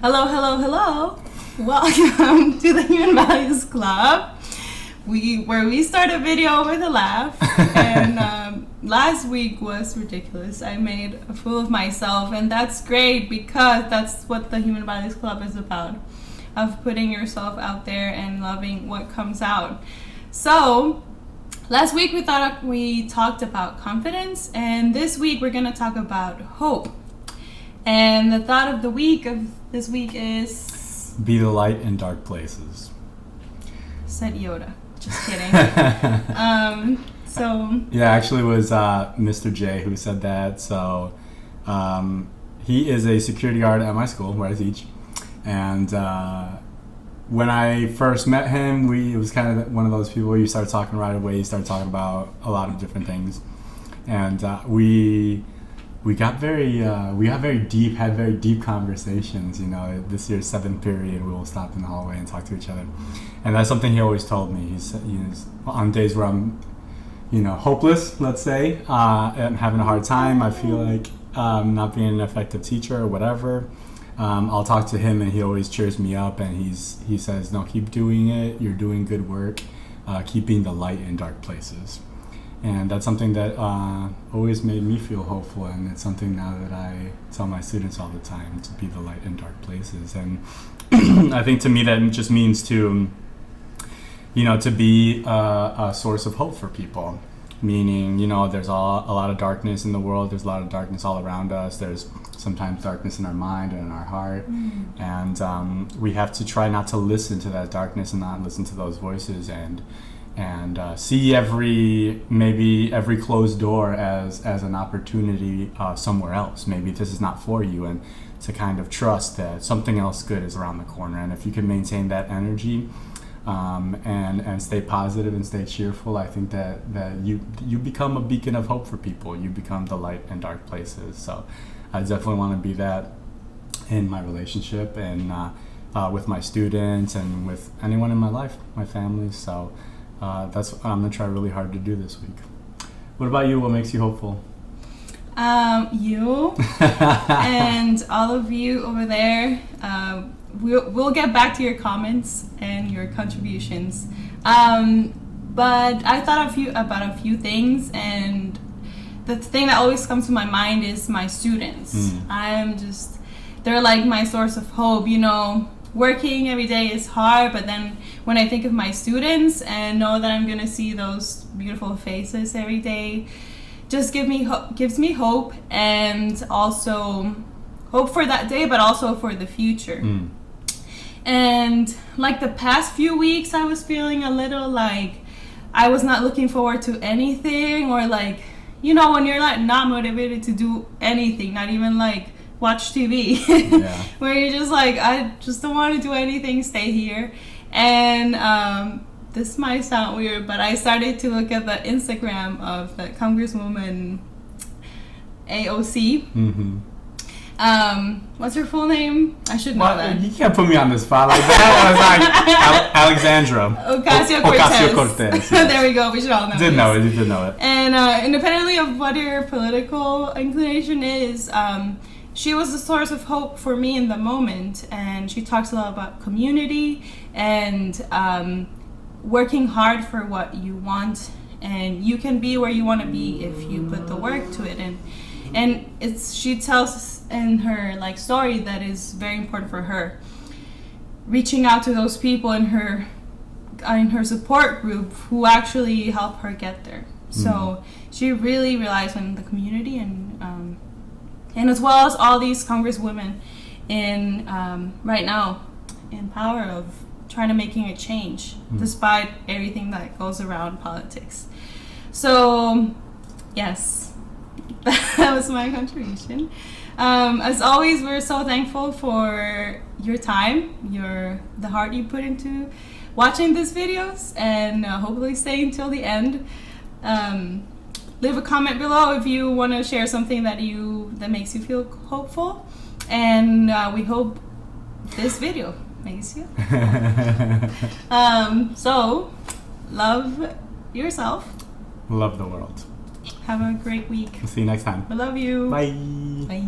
Hello, hello, hello. Welcome to the Human Values Club. Where we start a video with a laugh. And last week was ridiculous. I made a fool of myself, and that's great because that's what the Human Values Club is about. Of putting yourself out there and loving what comes out. So, last week we talked about confidence, and this week we're going to talk about hope. And the thought of the week of this week is... Be the light in dark places. Said Yoda. Just kidding. Yeah, actually it was Mr. J who said that. So he is a security guard at my school where I teach. And when I first met him, it was kind of one of those people where you start talking right away. You start talking about a lot of different things. And we got very deep, had very deep conversations. You know, this year's 7th period, we will stop in the hallway and talk to each other. And that's something he always told me. He said, on days where I'm, hopeless, let's say, and having a hard time, I feel like not being an effective teacher or whatever, I'll talk to him and he always cheers me up, and he says, no, keep doing it. You're doing good work. Keep being the light in dark places. And that's something that always made me feel hopeful, and it's something now that I tell my students all the time, to be the light in dark places. And I think to me that just means to be a source of hope for people. Meaning, there's a lot of darkness in the world, there's a lot of darkness all around us, there's sometimes darkness in our mind and in our heart, and we have to try not to listen to that darkness and not listen to those voices, and see every closed door as an opportunity somewhere else. Maybe this is not for you, and to kind of trust that something else good is around the corner. And if you can maintain that energy and stay positive and stay cheerful, I think that you become a beacon of hope for people. You become the light in dark places. So I definitely want to be that in my relationship and with my students and with anyone in my life, my family. So that's what I'm going to try really hard to do this week. What about you? What makes you hopeful? You and all of you over there. We'll get back to your comments and your contributions. But I thought about a few things, and the thing that always comes to my mind is my students. They're like my source of hope. Working every day is hard, but then when I think of my students and know that I'm gonna see those beautiful faces every day, just gives me hope, and also hope for that day, but also for the future. And like the past few weeks, I was feeling a little like I was not looking forward to anything, or like, when you're like not motivated to do anything, not even like watch TV, yeah. Where you're just like, I just don't want to do anything, stay here. And this might sound weird, but I started to look at the Instagram of the Congresswoman AOC. What's her full name? I should know that. You can't put me on the spot like that. Alexandra Ocasio-Cortez. Yes. There we go. We should all know. You did know it. And independently of what her political inclination is, she was a source of hope for me in the moment, and she talks a lot about community and working hard for what you want, and you can be where you want to be if you put the work to it. And she tells in her story that is very important for her, reaching out to those people in her support group who actually help her get there. So she really relies on the community, and as well as all these congresswomen in right now in power of trying to making a change despite everything that goes around politics. So yes, that was my contribution. As always, we're so thankful for your time, the heart you put into watching these videos, and hopefully staying till the end. Leave a comment below if you want to share something that makes you feel hopeful, and we hope this video makes you so love yourself, love the world. Have a great week. See you next time. I love you. Bye. Bye.